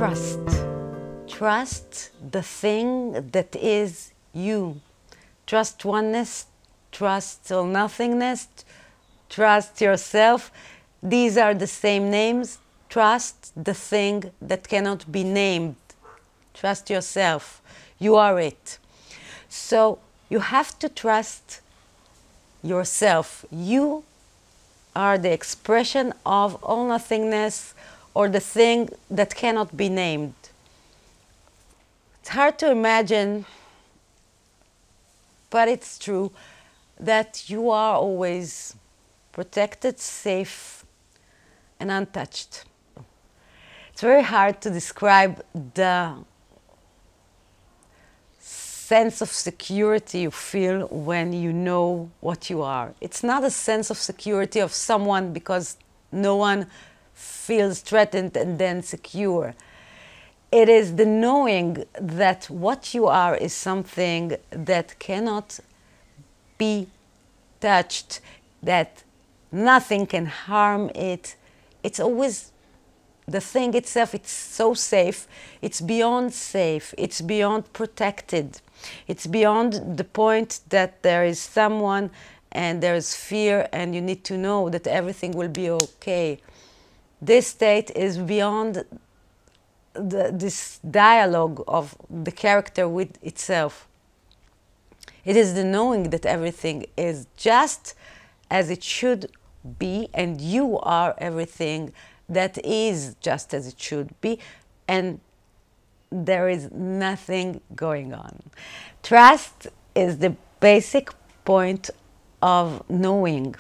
Trust. Trust the thing that is you. Trust oneness, trust all nothingness, trust yourself. These are the same names. Trust the thing that cannot be named. Trust yourself. You are it. So you have to trust yourself. You are the expression of all nothingness, or the thing that cannot be named. It's hard to imagine, but it's true, that you are always protected, safe, and untouched. It's very hard to describe the sense of security you feel when you know what you are. It's not a sense of security of someone because no one feels threatened and then secure. It is the knowing that what you are is something that cannot be touched, that nothing can harm it. It's always the thing itself. It's so safe. It's beyond safe. It's beyond protected. It's beyond the point that there is someone and there is fear and you need to know that everything will be okay. This state is beyond this dialogue of the character with itself. It is the knowing that everything is just as it should be, and you are everything that is just as it should be, and there is nothing going on. Trust is the basic point of knowing.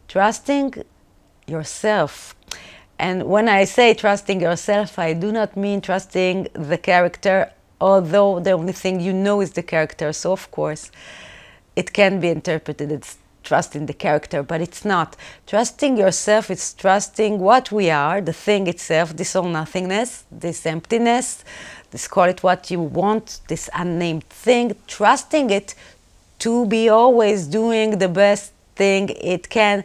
Trusting yourself. And when I say trusting yourself, I do not mean trusting the character, although the only thing you know is the character. So of course, it can be interpreted as trusting the character, but it's not. Trusting yourself is trusting what we are, the thing itself, this all nothingness, this emptiness, this, call it what you want, this unnamed thing, trusting it to be always doing the best thing it can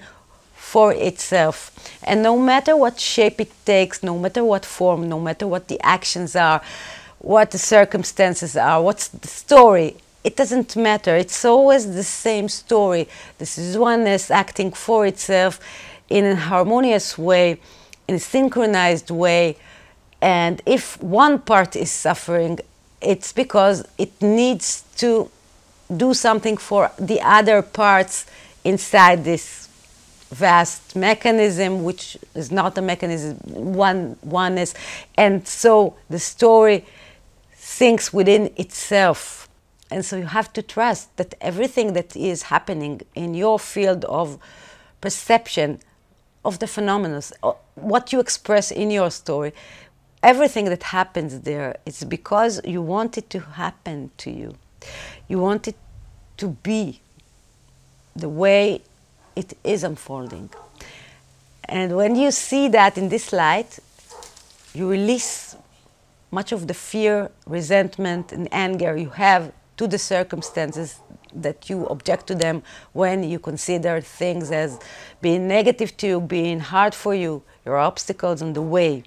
for itself. And no matter what shape it takes, no matter what form, no matter what the actions are, what the circumstances are, what's the story, it doesn't matter. It's always the same story. This is oneness acting for itself in a harmonious way, in a synchronized way. And if one part is suffering, it's because it needs to do something for the other parts inside this vast mechanism, which is not a mechanism, oneness. And so the story sinks within itself. And so you have to trust that everything that is happening in your field of perception of the phenomena, what you express in your story, everything that happens there is because you want it to happen to you. You want it to be the way it is unfolding. And when you see that in this light, you release much of the fear, resentment, and anger you have to the circumstances that you object to them when you consider things as being negative to you, being hard for you, your obstacles on the way.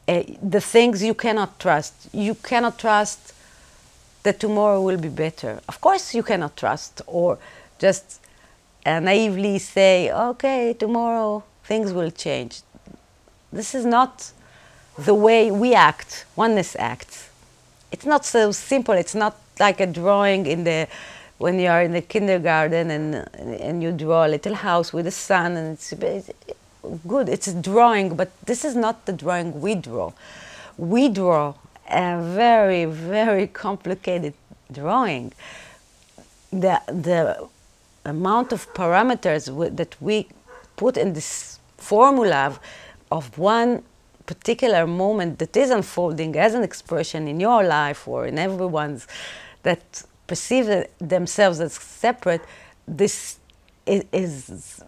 The things you cannot trust. You cannot trust that tomorrow will be better. Of course you cannot trust, or just naively say, okay, tomorrow things will change. This is not the way we act, oneness acts. It's not so simple. It's not like a drawing in the, when you are in the kindergarten and you draw a little house with a sun, and it's good, it's a drawing, but this is not the drawing we draw. We draw a very, very complicated drawing. The amount of parameters that we put in this formula of one particular moment that is unfolding as an expression in your life or in everyone's that perceive themselves as separate, this is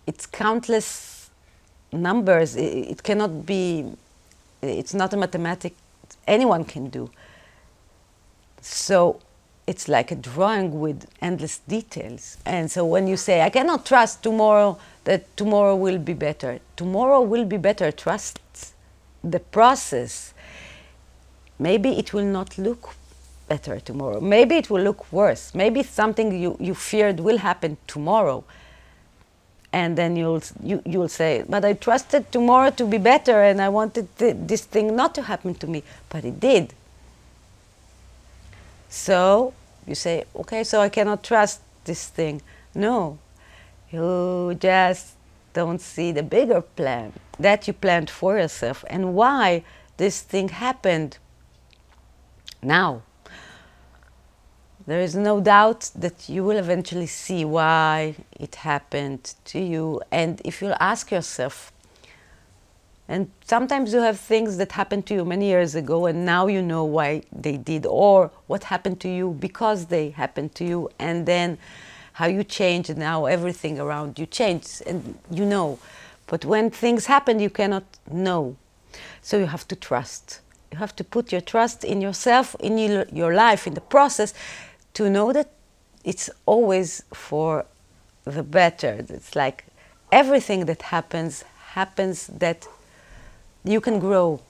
it's countless numbers. It cannot be, it's not a mathematic anyone can do. So it's like a drawing with endless details. And so when you say, I cannot trust tomorrow, that tomorrow will be better. Tomorrow will be better. Trust the process, maybe it will not look better tomorrow. Maybe it will look worse. Maybe something you feared will happen tomorrow. And then you'll say, but I trusted tomorrow to be better and I wanted this thing not to happen to me, but it did. So you say, okay, so I cannot trust this thing. No, you just don't see the bigger plan that you planned for yourself and why this thing happened now. There is no doubt that you will eventually see why it happened to you. And if you'll ask yourself, and sometimes you have things that happened to you many years ago and now you know why they did, or what happened to you because they happened to you, and then how you changed, and now everything around you changed, and you know. But when things happen, you cannot know. So you have to trust. You have to put your trust in yourself, in your life, in the process, to know that it's always for the better. It's like everything that happens that you can grow,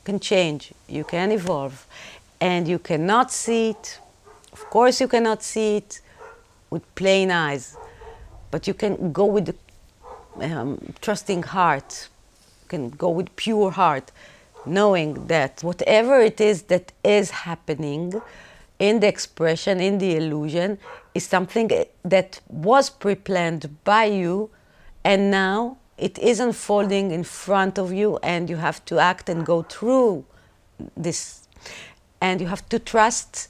can change, you can evolve, and you cannot see it. Of course you cannot see it with plain eyes, but you can go with the trusting heart, you can go with pure heart, knowing that whatever it is that is happening in the expression, in the illusion, is something that was pre-planned by you, and now it is unfolding in front of you, and you have to act and go through this. And you have to trust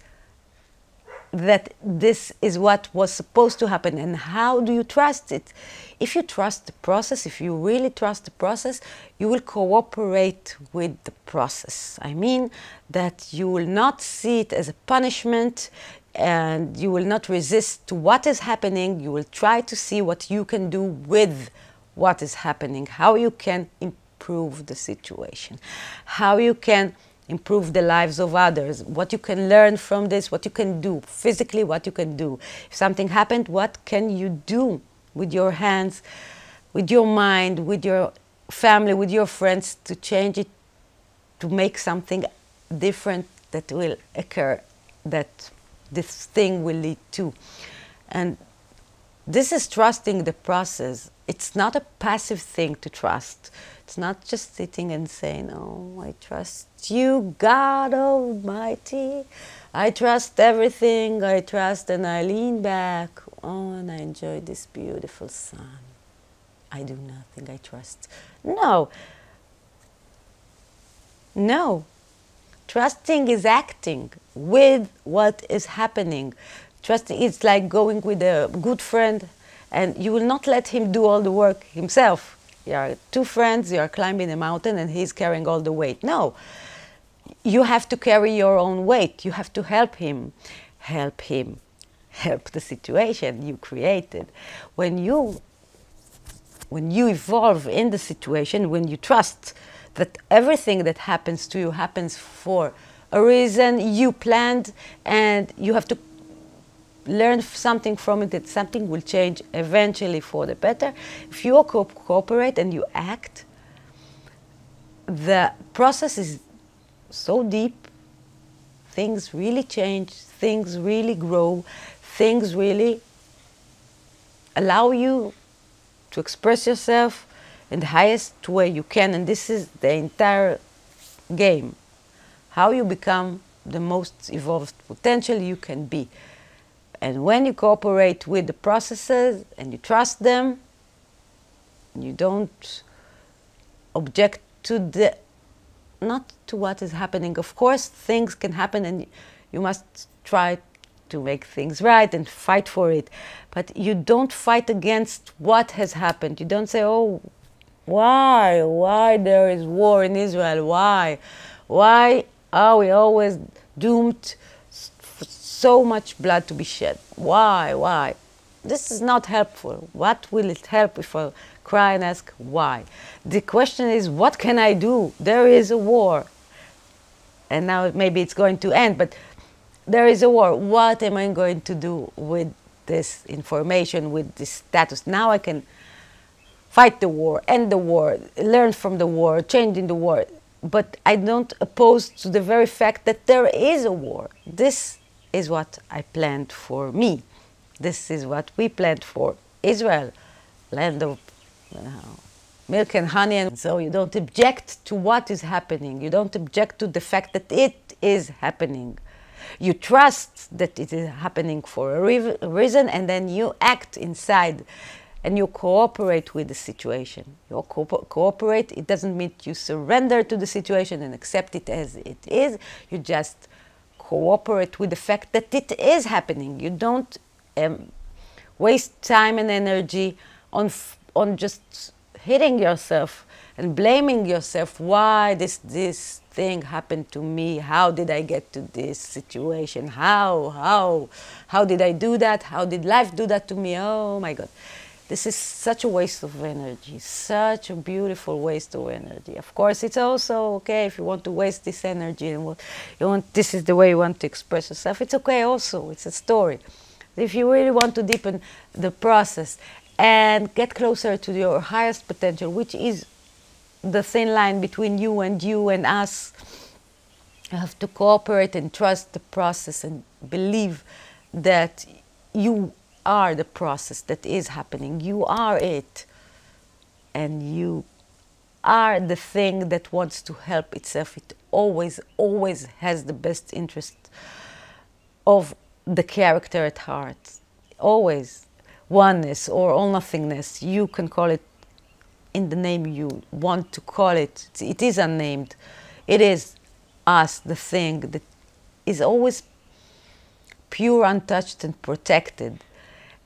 that this is what was supposed to happen. And how do you trust it? If you trust the process, if you really trust the process, you will cooperate with the process. I mean that you will not see it as a punishment, and you will not resist to what is happening. You will try to see what you can do with what is happening, how you can improve the situation, how you can improve the lives of others, what you can learn from this, what you can do physically, what you can do. If something happened, what can you do with your hands, with your mind, with your family, with your friends, to change it, to make something different that will occur, that this thing will lead to. And this is trusting the process. It's not a passive thing to trust. It's not just sitting and saying, oh, I trust you, God Almighty. I trust everything. I trust, and I lean back. Oh, and I enjoy this beautiful sun. I do nothing. I trust. No. No. Trusting is acting with what is happening. Trusting is like going with a good friend, and you will not let him do all the work himself. You are two friends, you are climbing a mountain and he's carrying all the weight. No, you have to carry your own weight. You have to help him, help the situation you created. When you evolve in the situation, when you trust that everything that happens to you happens for a reason you planned, and you have to learn something from it, that something will change eventually for the better. If you cooperate and you act, the process is so deep, things really change, things really grow, things really allow you to express yourself in the highest way you can. And this is the entire game, how you become the most evolved potential you can be. And when you cooperate with the processes and you trust them, you don't object to not to what is happening. Of course, things can happen and you must try to make things right and fight for it. But you don't fight against what has happened. You don't say, oh, why there is war in Israel? Why are we always doomed so much blood to be shed? Why? This is not helpful. What will it help if I cry and ask why? The question is, what can I do? There is a war. And now maybe it's going to end, but there is a war. What am I going to do with this information, with this status? Now I can fight the war, end the war, learn from the war, change in the war. but I don't oppose to the very fact that there is a war. This is what I planned for me. This is what we planned for Israel, land of milk and honey. And so you don't object to what is happening. You don't object to the fact that it is happening. You trust that it is happening for a reason, and then you act inside and you cooperate with the situation. You cooperate, it doesn't mean you surrender to the situation and accept it as it is. You just cooperate with the fact that it is happening. You don't waste time and energy on just hitting yourself and blaming yourself. Why this thing happened to me? How did I get to this situation? How did I do that? How did life do that to me? Oh my God. This is such a waste of energy, such a beautiful waste of energy. Of course, it's also okay if you want to waste this energy and this is the way you want to express yourself. It's okay also, it's a story. If you really want to deepen the process and get closer to your highest potential, which is the thin line between you and us, you have to cooperate and trust the process and believe that you are the process that is happening. You are it. And you are the thing that wants to help itself. It always has the best interest of the character at heart. Always. Oneness or all nothingness. You can call it in the name you want to call it. It is unnamed. It is us, the thing that is always pure, untouched, and protected.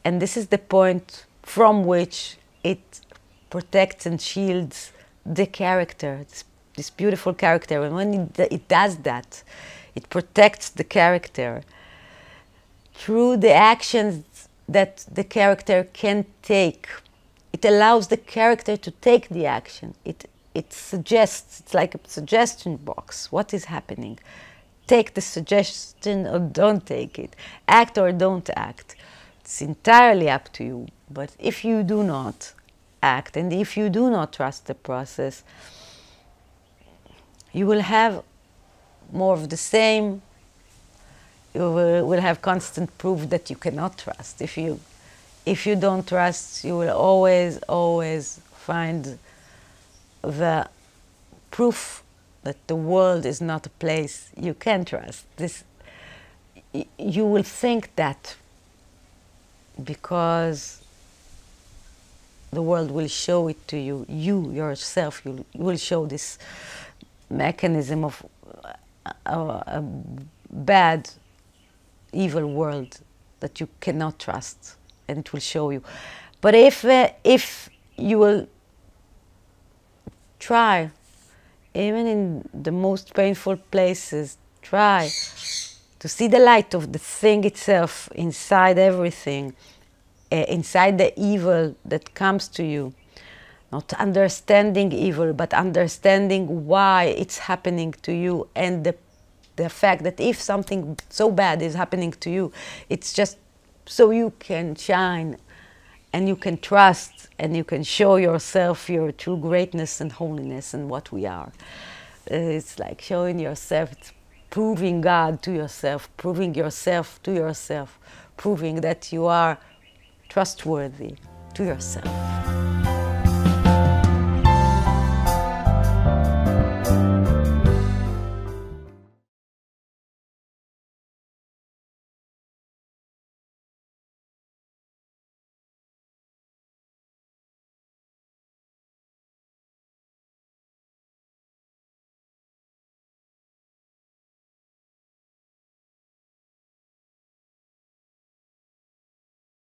And this is the point from which it protects and shields the character, this beautiful character. And when it does that, it protects the character through the actions that the character can take. It allows the character to take the action. It suggests, it's like a suggestion box. What is happening? Take the suggestion or don't take it. Act or don't act. It's entirely up to you. But if you do not act and if you do not trust the process, you will have more of the same. You will have constant proof that you cannot trust. If you don't trust, you will always find the proof that the world is not a place you can trust. You will think that because the world will show it to you. You yourself, you will show this mechanism of a bad, evil world that you cannot trust, and it will show you. But if you will try, even in the most painful places, try to see the light of the thing itself inside everything, inside the evil that comes to you. Not understanding evil, but understanding why it's happening to you, and the fact that if something so bad is happening to you, it's just so you can shine and you can trust and you can show yourself your true greatness and holiness and what we are. It's like showing yourself, it's proving God to yourself, proving yourself to yourself, proving that you are trustworthy to yourself.